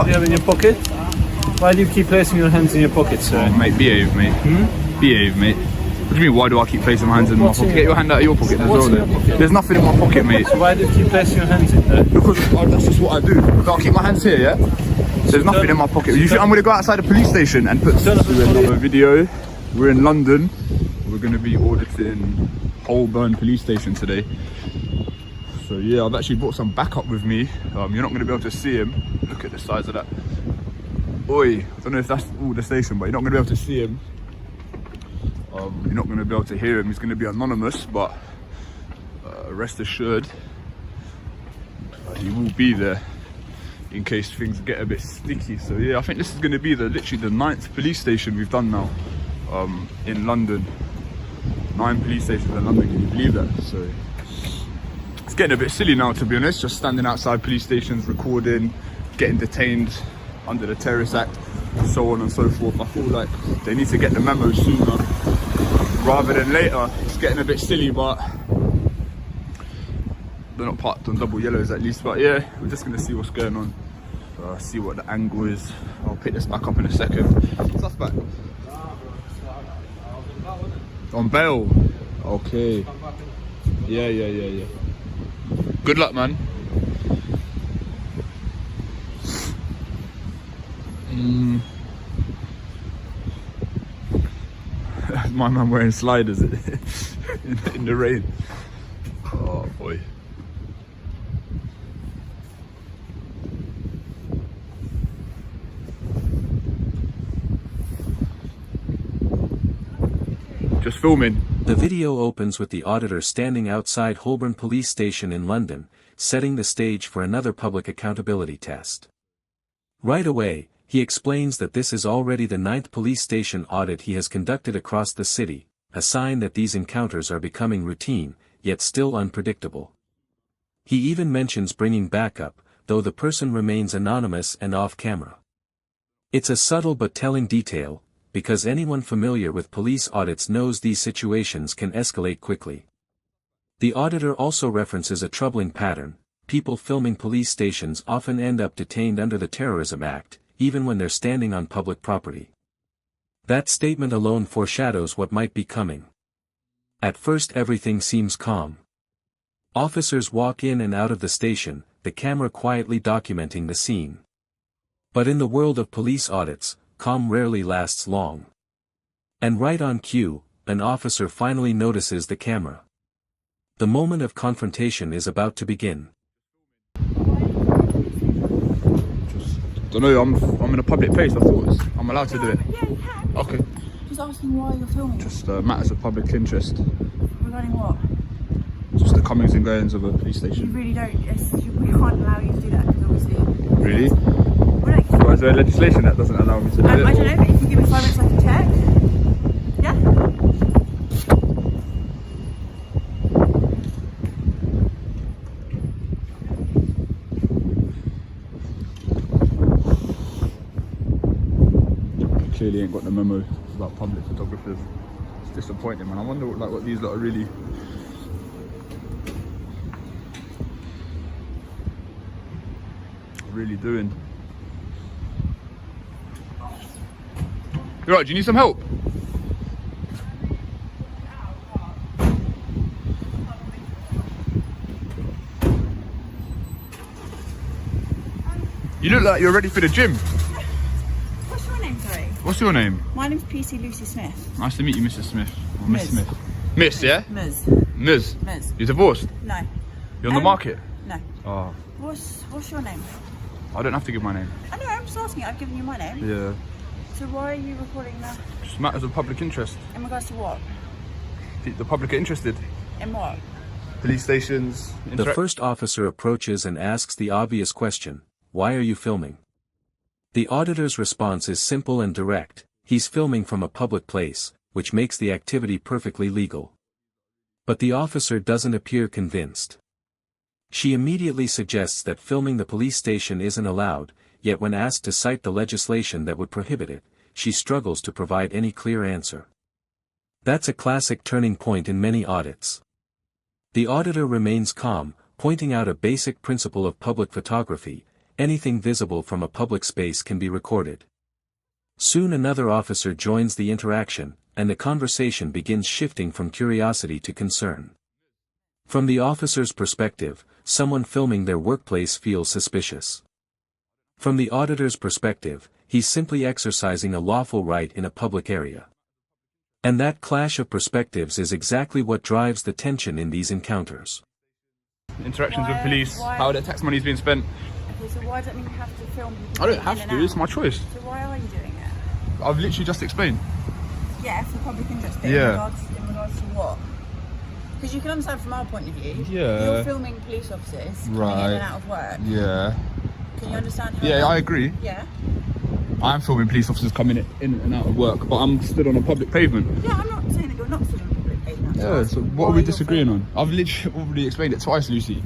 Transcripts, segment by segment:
Do you have in your pocket? Why do you keep placing your hands in your pockets, sir? Oh, mate, behave, mate. Behave, mate. What do you mean, why do I keep placing my hands in my pocket? Get your hand out of your pocket as well, then. There's nothing in my pocket, mate. So why do you keep placing your hands in there? Because that's just what I do. So I'll keep my hands here, yeah? There's nothing in my pocket. You think I'm gonna go outside the police station and put another video? We're in London. We're gonna be auditing Holborn police station today. So yeah, I've actually brought some backup with me. You're not gonna be able to see him. Look at the size of that. Oi, I don't know if that's all the station, but you're not gonna be able to see him. You're not gonna be able to hear him. He's gonna be anonymous, but rest assured, he will be there in case things get a bit sticky. So yeah, I think this is gonna be literally the 9th police station we've done now in London. 9 police stations in London, can you believe that? So it's getting a bit silly now, to be honest, just standing outside police stations, recording, getting detained under the Terrorist Act, so on and so forth. I feel like they need to get the memo sooner rather than later. It's getting a bit silly, but they're not parked on double yellows at least. But yeah, we're just gonna see what's going on, see what the angle is. I'll pick this back up in a second. Suspect on bail. Okay. Yeah. Good luck, man. My man wearing sliders in the rain. Oh boy. Just filming. The video opens with the auditor standing outside Holborn Police Station in London, setting the stage for another public accountability test. Right away, he explains that this is already the 9th police station audit he has conducted across the city, a sign that these encounters are becoming routine, yet still unpredictable. He even mentions bringing backup, though the person remains anonymous and off-camera. It's a subtle but telling detail, because anyone familiar with police audits knows these situations can escalate quickly. The auditor also references a troubling pattern: people filming police stations often end up detained under the Terrorism Act, even when they're standing on public property. That statement alone foreshadows what might be coming. At first everything seems calm. Officers walk in and out of the station, the camera quietly documenting the scene. But in the world of police audits, calm rarely lasts long. And right on cue, an officer finally notices the camera. The moment of confrontation is about to begin. Don't know, I'm in a public place. I thought I'm allowed to do it. Yeah, you can. Okay. Just asking why you're filming. Just matters of public interest. Regarding what? Just the comings and goings of a police You station. really don't. We can't allow you to do that because obviously. Really? Well, like, Why is there legislation that doesn't allow me to do it? I don't know, but if you give me 5 minutes, I can check. Yeah. Clearly ain't got the memo about public photographers. It's disappointing, man. I wonder what these lot are really doing. You're right, do you need some help? You look like you're ready for the gym. What's your name, sorry? What's your name? My name's PC Lucy Smith. Nice to meet you, Mrs. Smith. Or Miss Ms. Smith. Miss, yeah? Ms. Ms. Ms. You're divorced? No. You're on the market? No. Oh, What's your name? I don't have to give my name. I know, I'm just asking. I've given you my name. Yeah. So why are you recording that? Just matters of public interest. In regards to what? The public are interested. In what? Police stations. The first officer approaches and asks the obvious question: why are you filming? The auditor's response is simple and direct: he's filming from a public place, which makes the activity perfectly legal. But the officer doesn't appear convinced. She immediately suggests that filming the police station isn't allowed, yet when asked to cite the legislation that would prohibit it, she struggles to provide any clear answer. That's a classic turning point in many audits. The auditor remains calm, pointing out a basic principle of public photography: anything visible from a public space can be recorded. Soon another officer joins the interaction, and the conversation begins shifting from curiosity to concern. From the officer's perspective, someone filming their workplace feels suspicious. From the auditor's perspective, he's simply exercising a lawful right in a public area. And that clash of perspectives is exactly what drives the tension in these encounters. Interactions with police, how their tax money is being spent. Okay, so why does that mean you have to film people? I don't have to, it's my choice. So why are you doing it? I've literally just explained. Yeah, for public interest. But Yeah. In regards to what? Because you can understand from our point of view. Yeah. You're filming police officers coming in and out of work. Yeah. Can you understand how Yeah, I agree. Yeah. I'm filming police officers coming in and out of work, but I'm stood on a public pavement. Yeah, I'm not saying that you're not filming public pavement. Yeah, so what are we disagreeing on? I've literally already explained it twice, Lucy.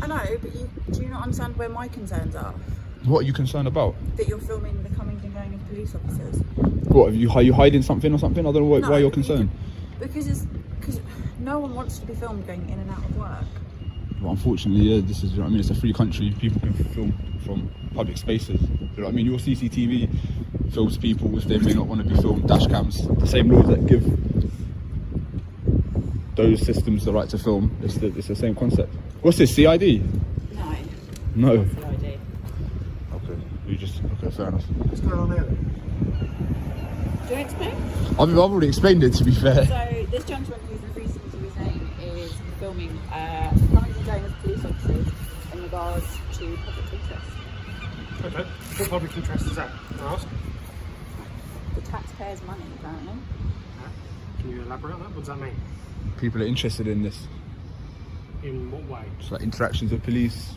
I know, but do you not understand where my concerns are? What are you concerned about? That you're filming the comings and going of police officers. What, are you hiding something or something? I don't know No, why you're concerned. Because no one wants to be filmed going in and out of work. Well, unfortunately, yeah, this is, you know what I mean, it's a free country. People can film from public spaces. You know what I mean? Your CCTV films people if they may not want to be filmed. Dash cams, the same laws that give those systems the right to film. It's the same concept. What's this, CID? No. No. That's the idea. Okay, fair enough. What's going on there? Do you explain? I've already explained it, to be fair. So this gentleman who's refusing to be saying is filming comings and going of police officers in regards to public interest. Okay. What public interest is that? Can I ask? The taxpayers' money, apparently. Can you elaborate on that? What does that mean? People are interested in this. In what way? It's like interactions with police,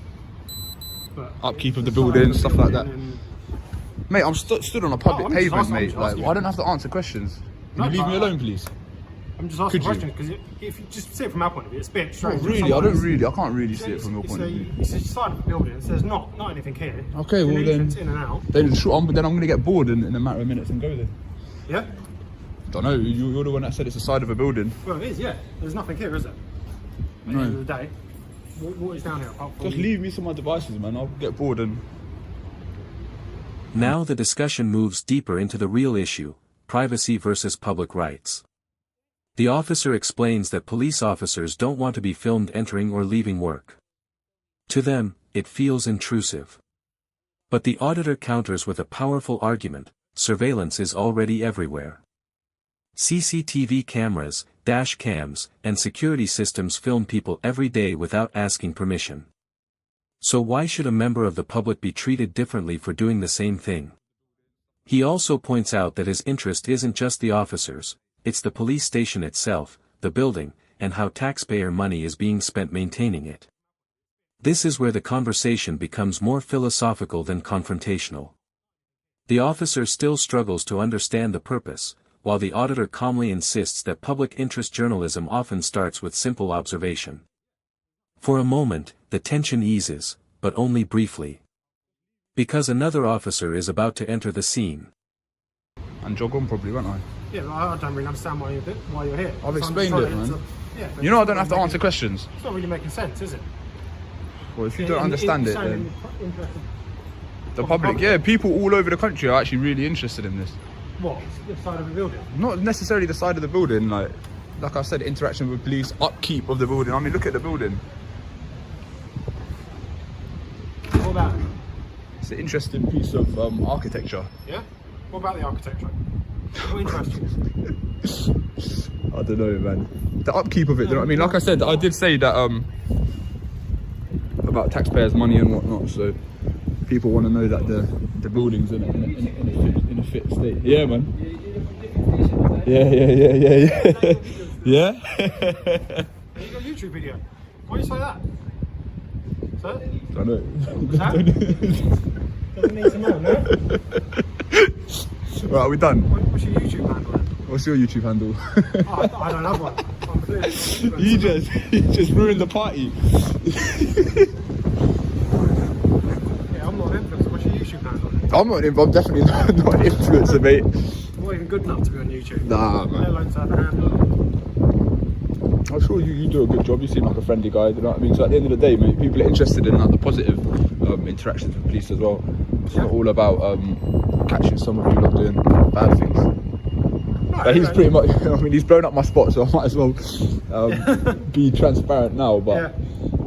But upkeep of the it's not building, stuff like that. and- Mate, I'm stood on a public I'm just pavement, asking- I'm mate. just Like, asking. I don't have to answer questions. Can No, you leave but me alone, please? I'm just asking Could you? questions because if you just see it from our point of view, it's a bit Not strange. really. I can't really see it from your point of view. It's a side of the building. It says not anything here. Okay, An well then- entrance in and out. Then I'm going to get bored in a matter of minutes and go there. Yeah. Don't know. You're the one that said it's the side of a building. Well, it is. Yeah. There's nothing here, is there? At the end of the day, what is down here apart from? Just leave me some of my devices, man. I'll get bored and. Now the discussion moves deeper into the real issue, privacy versus public rights. The officer explains that police officers don't want to be filmed entering or leaving work. To them, it feels intrusive. But the auditor counters with a powerful argument: surveillance is already everywhere. CCTV cameras, dash cams, and security systems film people every day without asking permission. So why should a member of the public be treated differently for doing the same thing? He also points out that his interest isn't just the officers, it's the police station itself, the building, and how taxpayer money is being spent maintaining it. This is where the conversation becomes more philosophical than confrontational. The officer still struggles to understand the purpose, while the auditor calmly insists that public interest journalism often starts with simple observation. For a moment, the tension eases, but only briefly. Because another officer is about to enter the scene. And jog on, probably, won't I? Yeah, but I don't really understand why you're here. I've So I'm explained trying it, man. Yeah, but You know I it's don't not have to really answer questions. It's not really making sense, is it? Well, if you don't understand it, Sounding then interested. the public, yeah, people all over the country are actually really interested in this. What? The side of the building? Not necessarily the side of the building, like I said, interaction with police, upkeep of the building. I mean, look at the building. What about it? It's an interesting piece of architecture. Yeah? What about the architecture? What interests you? I don't know, man. The upkeep of it, you know what I mean? Like I said, I did say that about taxpayers' money and whatnot, so people want to know that the building's in a fit state. Yeah, man. Yeah. Yeah? You got a YouTube video. Why do you say that? Sir? I know. Doesn't need to know, no? Right, are we done? What's your YouTube handle then? What's your YouTube handle? Oh, I don't have one. I'm clearly you just ruined the party. Yeah, I'm not an influencer. What's your YouTube handle then? I'm definitely not an influencer, mate. I'm not even good enough to be on YouTube. Nah, man. Let alone to have a handle. I'm sure you do a good job. You seem like a friendly guy, you know what I mean? So at the end of the day, mate, people are interested in like the positive interactions with police as well. It's not all about catching some of you lot doing bad things. No, But he's pretty much, I mean, he's blown up my spot, so I might as well be transparent now. But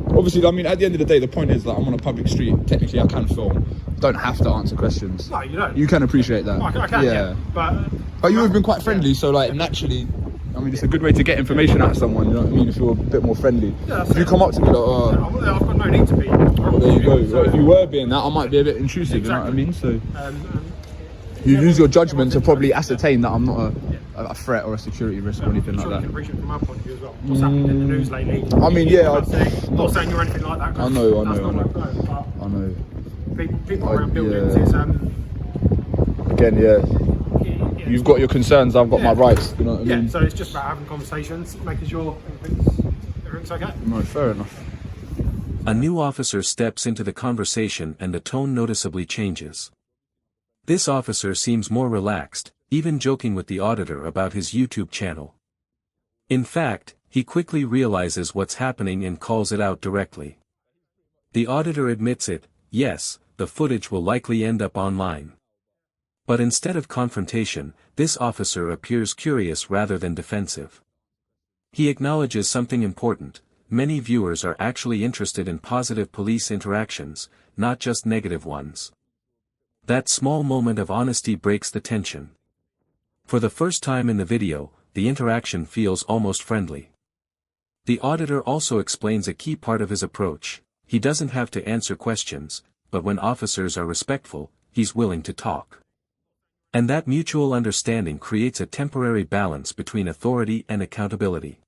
obviously, I mean, at the end of the day, the point is that I'm on a public street. Technically, I can film. Don't have to answer questions. No, you don't. You can appreciate that. I can, yeah. But you have been quite friendly, so like naturally, I mean, it's a good way to get information out of someone. You know what I mean? If you're a bit more friendly. Yeah, if you come up to me like, oh, I've got no need to be. well, there you go. So, Well, if you were being that, I might be a bit intrusive. Exactly. You know what I mean? So you use your judgment to probably ascertain that I'm not a threat or a security risk or anything like You that. can appreciate from our point of view as well. What's happened in the news lately? I mean, yeah. I'm not saying you're anything like that. I know. I know. People around buildings is Again, yeah. You've got your concerns. I've got my rights. You know what I mean? So it's just about having conversations, making sure everything's okay. No, fair enough. A new officer steps into the conversation and the tone noticeably changes. This officer seems more relaxed, even joking with the auditor about his YouTube channel. In fact, he quickly realizes what's happening and calls it out directly. The auditor admits it, yes, the footage will likely end up online. But instead of confrontation, this officer appears curious rather than defensive. He acknowledges something important: many viewers are actually interested in positive police interactions, not just negative ones. That small moment of honesty breaks the tension. For the first time in the video, the interaction feels almost friendly. The auditor also explains a key part of his approach: he doesn't have to answer questions, but when officers are respectful, he's willing to talk. And that mutual understanding creates a temporary balance between authority and accountability.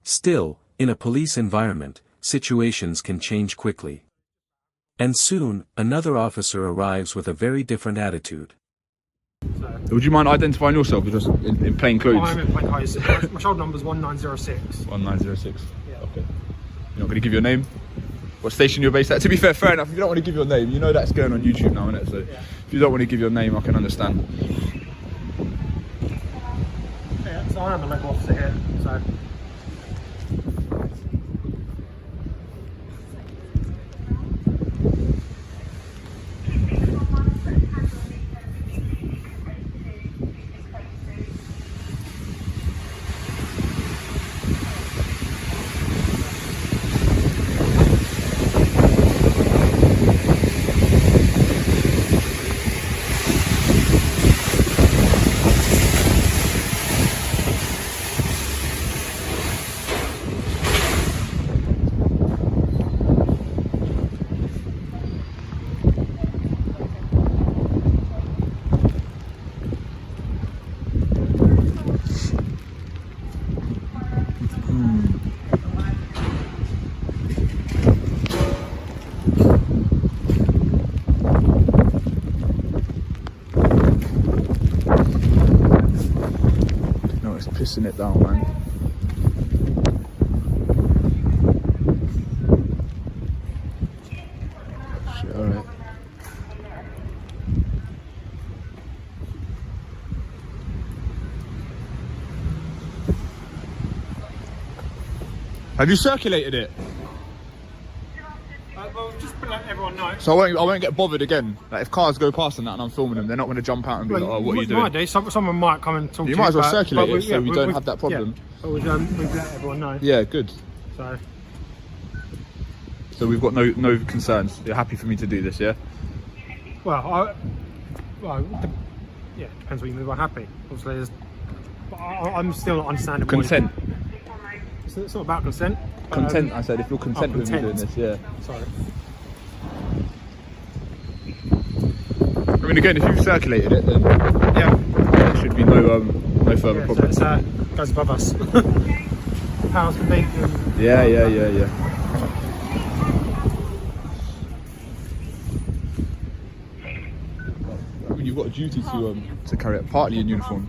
Still, in a police environment, situations can change quickly. And soon, another officer arrives with a very different attitude. Would you mind identifying yourself just in plain clothes? I'm in plain clothes. My shoulder number's 1906. 1906. Yeah. Okay. You're not going to give your name? What station you're based at? To be fair, fair enough. If you don't want to give your name, you know that's going on YouTube now, isn't it? So if you don't want to give your name, I can understand. Yeah, so I am a local officer here, so. Pissing it down, man. Shit, alright. Have you circulated it? Well, just to let everyone know. So I won't get bothered again. Like if cars go past and that and I'm filming them, they're not going to jump out and be like, oh, what are you doing? Might do. Someone might come and talk to you. You might as well but circulate it so we don't have that problem. Yeah, but we've let everyone know. Yeah, good. So we've got no concerns. You're happy for me to do this, yeah? Well, yeah, depends what you mean by happy. Obviously, I'm still not understanding. Consent. It's not about consent. Content, I said. If you're content with me doing this, yeah. Sorry. I mean, again, if you've circulated it, then Yeah. there should be no further problem. So it goes above us. Powers can be. Yeah. I mean, you've got a duty to carry it partly in uniform,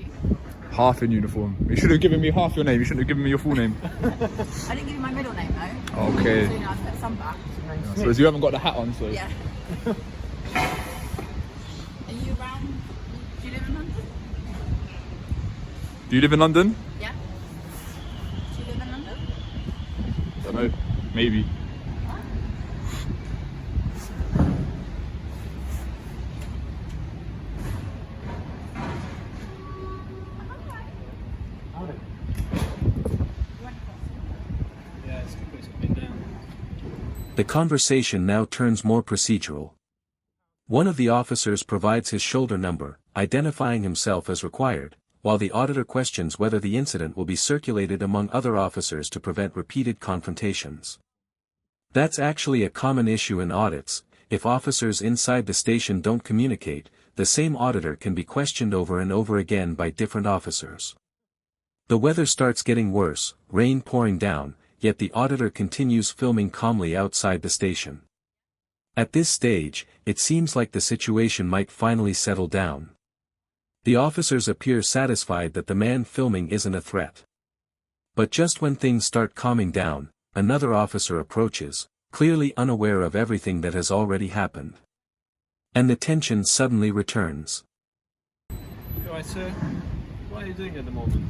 half in uniform. You should have given me half your name. You shouldn't have given me your full name. I didn't give you my middle name though. Okay. So, I put some back. So you haven't got the hat on, so. Yeah. Are you around? Do you live in London? Do you live in London? Yeah. Do you live in London? Don't know. Maybe. The conversation now turns more procedural. One of the officers provides his shoulder number, identifying himself as required, while the auditor questions whether the incident will be circulated among other officers to prevent repeated confrontations. That's actually a common issue in audits. If officers inside the station don't communicate, the same auditor can be questioned over and over again by different officers. The weather starts getting worse, rain pouring down, yet the auditor continues filming calmly outside the station. At this stage, it seems like the situation might finally settle down. The officers appear satisfied that the man filming isn't a threat. But just when things start calming down, another officer approaches, clearly unaware of everything that has already happened. And the tension suddenly returns. Alright, sir. What are you doing at the moment?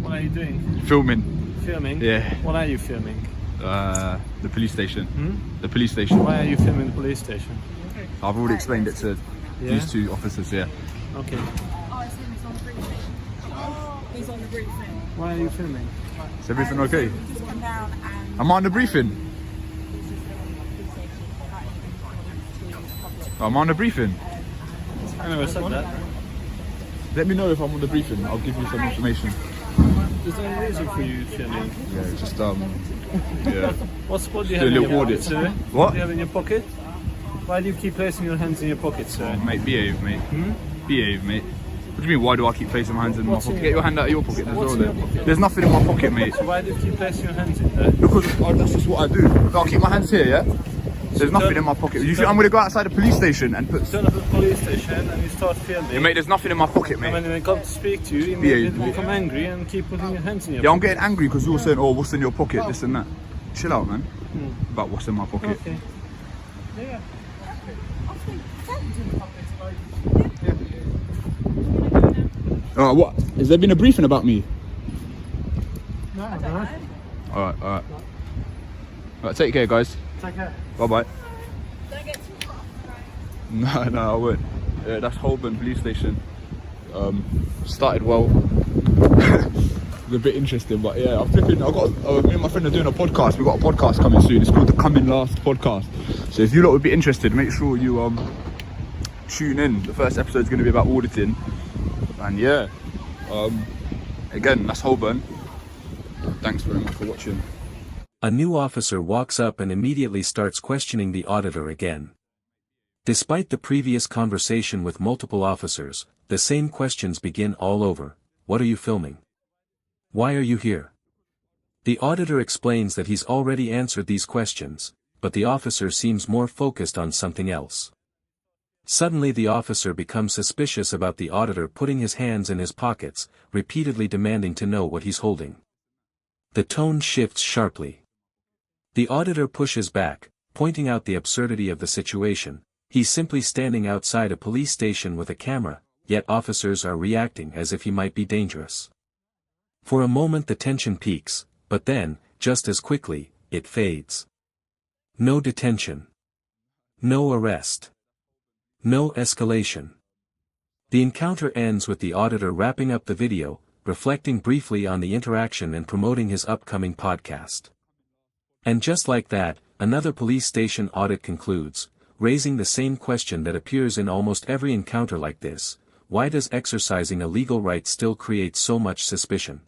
What are you doing? Filming. Filming? Yeah. What are you filming? The police station. Hmm? The police station. Why are you filming the police station? I've already explained it to Yeah? these two officers here. Okay. Oh, it's him, he's on the briefing. He's on the briefing. Why are you filming? Is everything okay? Just come down and Am I on the briefing? I'm on the briefing. I never said that. Let me know if I'm on the briefing. I'll give you some information. Is there any reason for you filming? Yeah, just yeah. What do you Do a have in little your audit. pocket, sir? What? do you have in your pocket? Why do you keep placing your hands in your pocket, sir? Mate, behave, mate. Hmm? Behave, mate. What do you mean? Why do I keep placing my hands in What's my in pocket? your Get your hand out of your pocket as What's well. in your Then pocket? there's nothing in my pocket, mate. So why do you keep placing your hands in there? Because that's just what I do. I'll keep my hands here, yeah. There's nothing in my pocket. You think I'm gonna go outside the police station and put? Turn up at the police station and you start filming. Yeah, mate, there's nothing in my pocket, And mate. when they come to speak to you, you immediately become angry and keep putting your hands in your Yeah, I'm pocket. getting angry because you're saying, "Oh, what's in your pocket? This and that." Chill out, man. About what's in my pocket. Okay. Yeah. What? Has there been a briefing about me? No, no. Alright, alright. Right, take care, guys. Take care. Bye bye. don't get too hot. No, I won't. Yeah, that's Holborn Police Station. Started well. It's a bit interesting, but yeah, me and my friend are doing a podcast. We've got a podcast coming soon. It's called the Coming Last Podcast. So if you lot would be interested, make sure you tune in. The first episode is going to be about auditing. And yeah, again, that's Holborn. Thanks very much for watching. A new officer walks up and immediately starts questioning the auditor again. Despite the previous conversation with multiple officers, the same questions begin all over. What are you filming? Why are you here? The auditor explains that he's already answered these questions, but the officer seems more focused on something else. Suddenly the officer becomes suspicious about the auditor putting his hands in his pockets, repeatedly demanding to know what he's holding. The tone shifts sharply. The auditor pushes back, pointing out the absurdity of the situation. He's simply standing outside a police station with a camera, yet officers are reacting as if he might be dangerous. For a moment the tension peaks, but then, just as quickly, it fades. No detention. No arrest. No escalation. The encounter ends with the auditor wrapping up the video, reflecting briefly on the interaction and promoting his upcoming podcast. And just like that, another police station audit concludes, raising the same question that appears in almost every encounter like this: why does exercising a legal right still create so much suspicion?